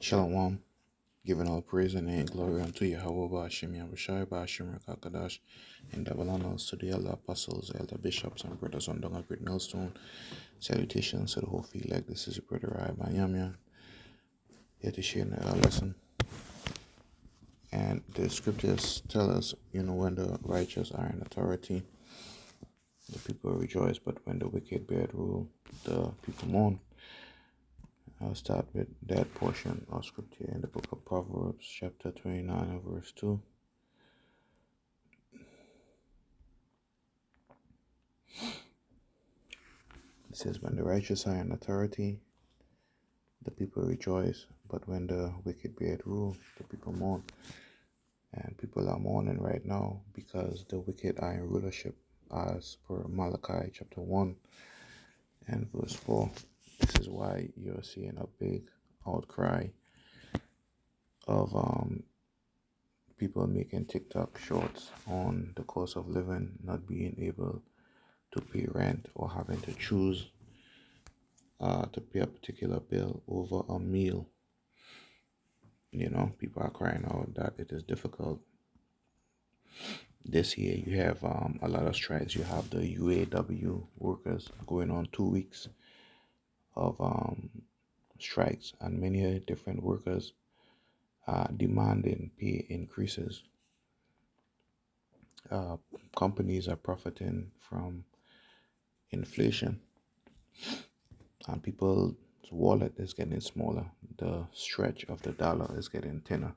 Shalom, giving all praise and glory unto Yahweh Ba'ashim Yahushai Ba'ashim Rakakadash, and double honors to the elder apostles, elder bishops, and brothers on the great millstone. Salutations to the whole field. Like this is your brother I Bayamyan, here to share another lesson. And the scriptures tell us, when the righteous are in authority, the people rejoice, but when the wicked bear rule, the people mourn. I'll start with that portion of scripture in the book of Proverbs, chapter 29, and verse 2. It says, when the righteous are in authority, the people rejoice, but when the wicked bear rule, the people mourn. And people are mourning right now because the wicked are in rulership, as per Malachi chapter 1 and verse 4. This is why you're seeing a big outcry of people making TikTok shorts on the cost of living, not being able to pay rent, or having to choose to pay a particular bill over a meal. People are crying out that it is difficult. This year, you have a lot of strikes. You have the UAW workers going on 2 weeks of strikes, and many different workers are demanding pay increases. Companies are profiting from inflation, and people's wallet is getting smaller. The stretch of the dollar is getting thinner.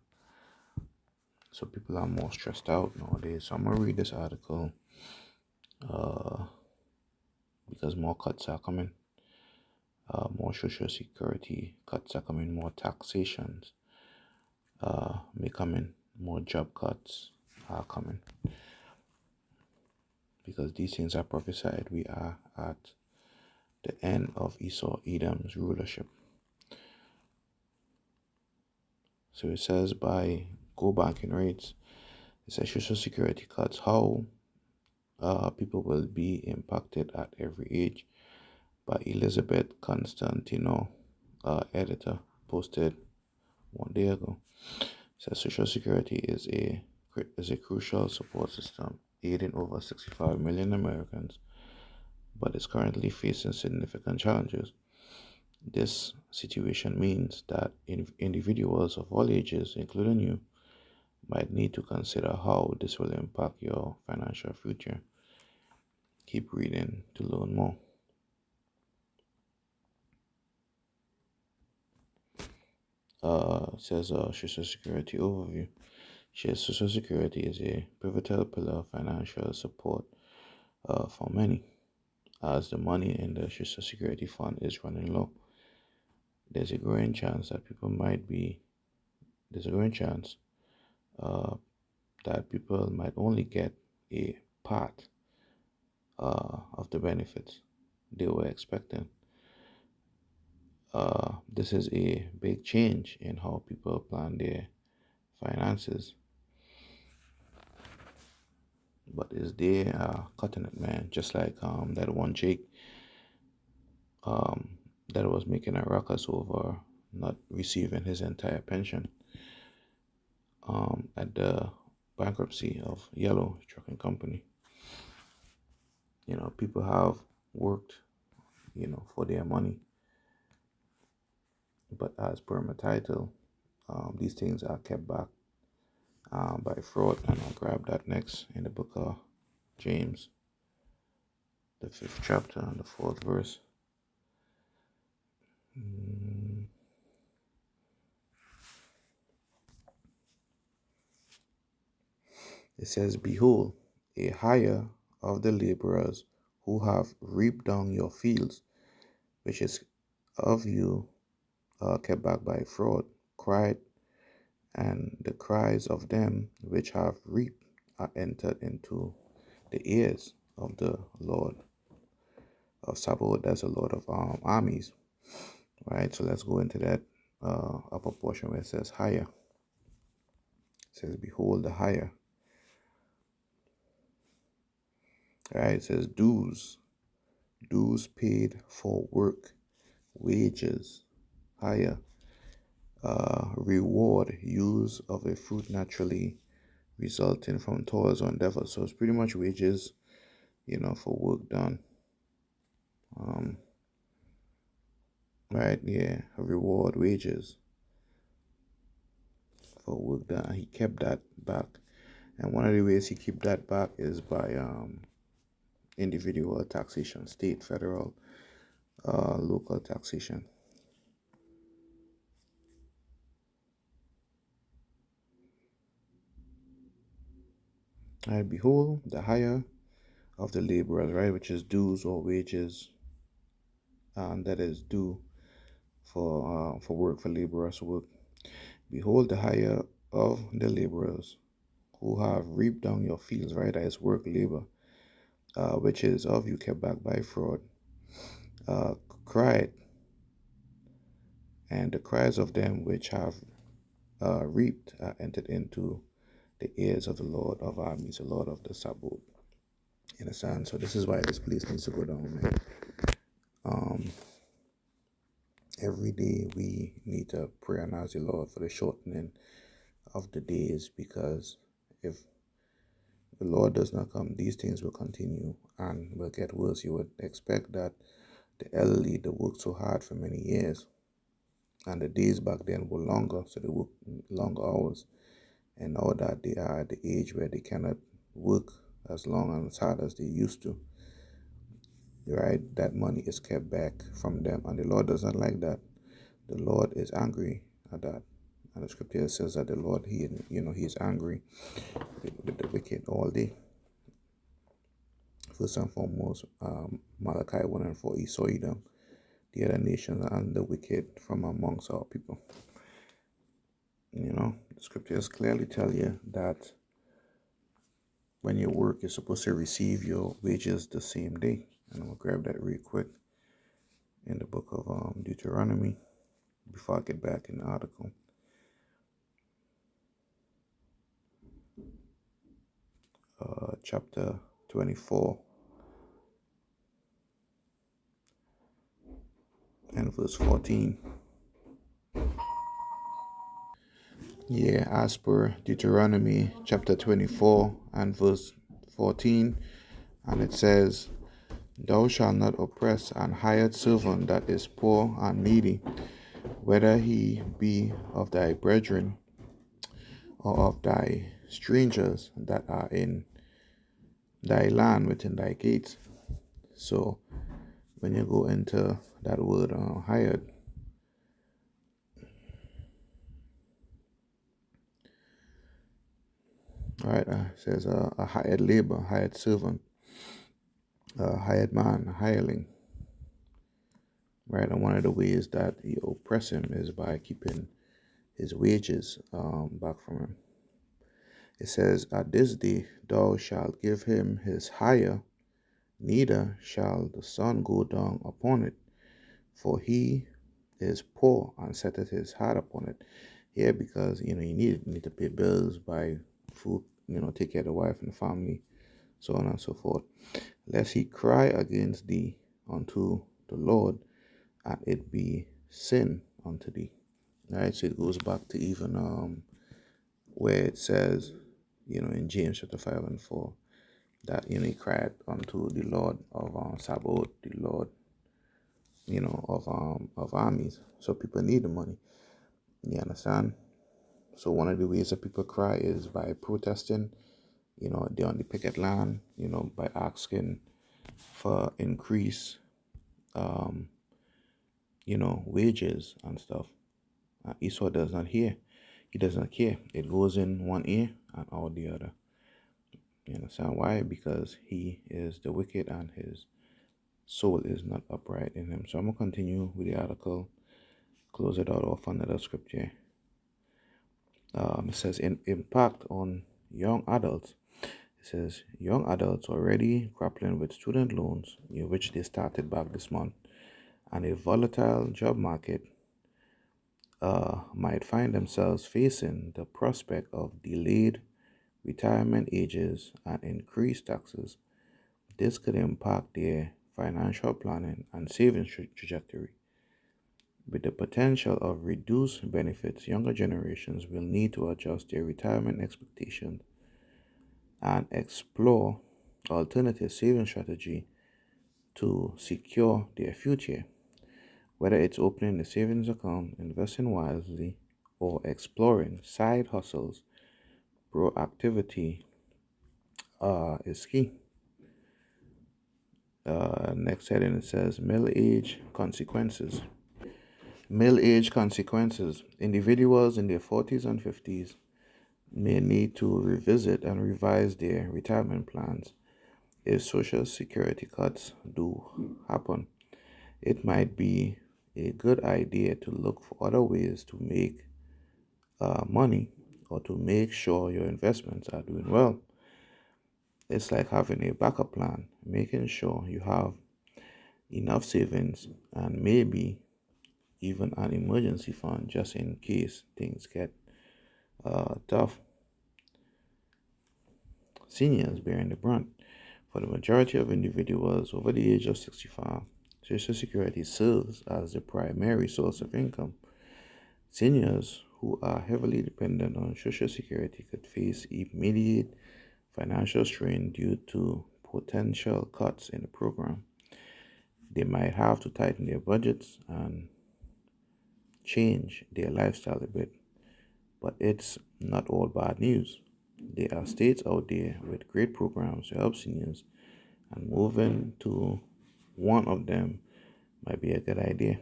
So people are more stressed out nowadays. So I'm gonna read this article because more cuts are coming. More social security cuts are coming. More taxations may coming. More job cuts are coming. Because these things are prophesied, we are at the end of Esau Edom's rulership. So it says by Go Banking Rates, it says social security cuts, how people will be impacted at every age, by Elizabeth Constantino, editor, posted 1 day ago. It says Social Security is a crucial support system aiding over 65 million Americans, but is currently facing significant challenges. This situation means that individuals of all ages, including you, might need to consider how this will impact your financial future. Keep reading to learn more. Says Social Security overview. Social Security is a pivotal pillar of financial support for many. As the money in the Social Security fund is running low, there's a growing chance that people might only get a part of the benefits they were expecting. This is a big change in how people plan their finances. But is they cutting it, man? Just like that one Jake that was making a ruckus over not receiving his entire pension at the bankruptcy of Yellow Trucking Company. People have worked, for their money, but as per my title, these things are kept back by fraud, and I'll grab that next in the book of James, the 5th chapter and the 4th verse. It says, "Behold, a hire of the laborers who have reaped down your fields, which is of you kept back by fraud, cried, and the cries of them which have reaped are entered into the ears of the Lord of Sabaoth." That's the Lord of armies, right? So let's go into that upper portion where it says hire. It says, "Behold, the hire." Right? It says dues paid for work, wages, hire, reward use of a fruit naturally resulting from toils or endeavor. So it's pretty much wages, for work done. Um, right, yeah, a reward wages for work done. He kept that back, and one of the ways he keep that back is by individual taxation, state, federal, local taxation. And behold, the hire of the laborers, right, which is dues or wages, that is due for work, for laborers work. Behold, the hire of the laborers who have reaped down your fields, right, that is work, labor, which is of you kept back by fraud, uh, cried, and the cries of them which have reaped entered into the ears of the Lord of armies, the Lord of the Sabbath. In a sense, so this is why this place needs to go down, man. Um, every day we need to pray and ask the Lord for the shortening of the days, because if the Lord does not come, these things will continue and will get worse. You would expect that the elderly, they worked so hard for many years, and the days back then were longer, so they work longer hours. And now that they are at the age where they cannot work as long and as hard as they used to, right? That money is kept back from them, and the Lord does not like that. The Lord is angry at that. And the scripture says that the Lord, he is angry with the wicked all day. First and foremost, Malachi 1 and 4, he saw them, the other nations, and the wicked from amongst our people. The scriptures clearly tell you that when you work, you're supposed to receive your wages the same day. And I'm going to grab that real quick in the book of Deuteronomy before I get back in the article. Chapter 24 and verse 14. Yeah, as per Deuteronomy chapter 24 and verse 14, and it says, Thou shalt not oppress an hired servant that is poor and needy, whether he be of thy brethren or of thy strangers that are in thy land within thy gates. So when you go into that word hired, right, it says a hired labor, hired servant, hired man, a hireling, right? And one of the ways that you oppress him is by keeping his wages back from him. It says, At this day thou shalt give him his hire, neither shall the sun go down upon it, for he is poor and setteth his heart upon it. Yeah, because you need to pay bills, buy food, take care of the wife and the family, so on and so forth. Lest he cry against thee unto the Lord, and it be sin unto thee. Right, so it goes back to even where it says, in James chapter 5 and 4, that he cried unto the Lord of Sabaoth, the Lord, of armies. So people need the money. You understand? So one of the ways that people cry is by protesting. They're on the picket line. By asking for increase, um, wages and stuff. Esau does not hear. He does not care. It goes in one ear and out the other. You understand why? Because he is the wicked and his soul is not upright in him. So I'm going to continue with the article, close it out off another scripture. It says, impact on young adults. It says, young adults already grappling with student loans, which they started back this month, and a volatile job market might find themselves facing the prospect of delayed retirement ages and increased taxes. This could impact their financial planning and savings trajectory. With the potential of reduced benefits, younger generations will need to adjust their retirement expectations and explore alternative saving strategy to secure their future. Whether it's opening a savings account, investing wisely, or exploring side hustles, proactivity is key. Next heading it says middle age consequences. Middle age consequences. Individuals in their 40s and 50s may need to revisit and revise their retirement plans if Social Security cuts do happen. It might be a good idea to look for other ways to make money or to make sure your investments are doing well. It's like having a backup plan, making sure you have enough savings and maybe even an emergency fund just in case things get tough. Seniors bearing the brunt. For the majority of individuals over the age of 65, Social Security serves as the primary source of income. Seniors who are heavily dependent on Social Security could face immediate financial strain due to potential cuts in the program. They might have to tighten their budgets and change their lifestyle a bit, but it's not all bad news. There are states out there with great programs to help seniors, and moving to one of them might be a good idea.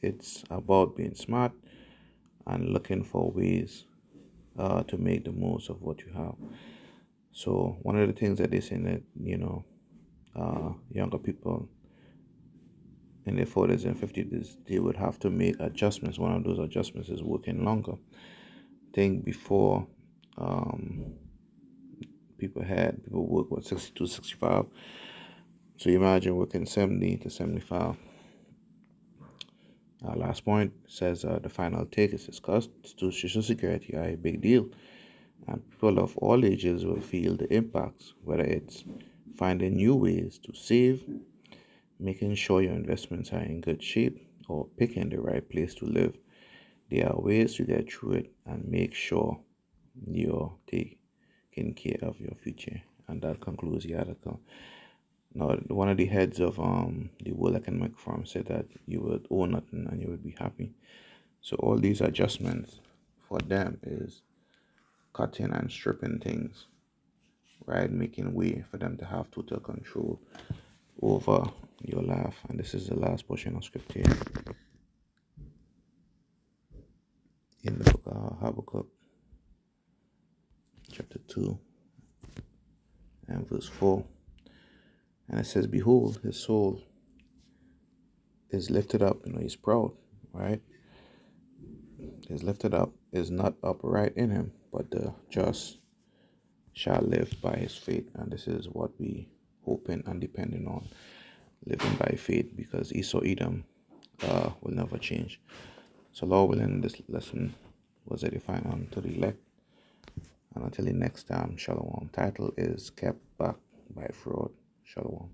It's about being smart and looking for ways to make the most of what you have. So one of the things that they say that younger people in their 40s and 50s they would have to make adjustments. One of those adjustments is working longer. I think before um, people work 62, 65. So you imagine working 70 to 75. Last point says the final take is discussed to Social Security are a big deal, and people of all ages will feel the impacts, whether it's finding new ways to save, making sure your investments are in good shape, or picking the right place to live. There are ways to get through it and make sure you're taking care of your future. And that concludes the article. Now, one of the heads of the World Economic Forum said that you would own nothing and you would be happy. So all these adjustments for them is cutting and stripping things, right? Making way for them to have total control over your life. And this is the last portion of scripture in the book of Habakkuk, chapter 2 and verse 4. And it says, behold, his soul is lifted up, he's proud, right? Is lifted up, is not upright in him, but the just shall live by his faith. And this is what we hoping and depending on, living by faith, because Esau Edom will never change. So Lord willing, this lesson was edifying unto the elect. And until the next time, Shalom. Title is Kept Back by Fraud. Shalom.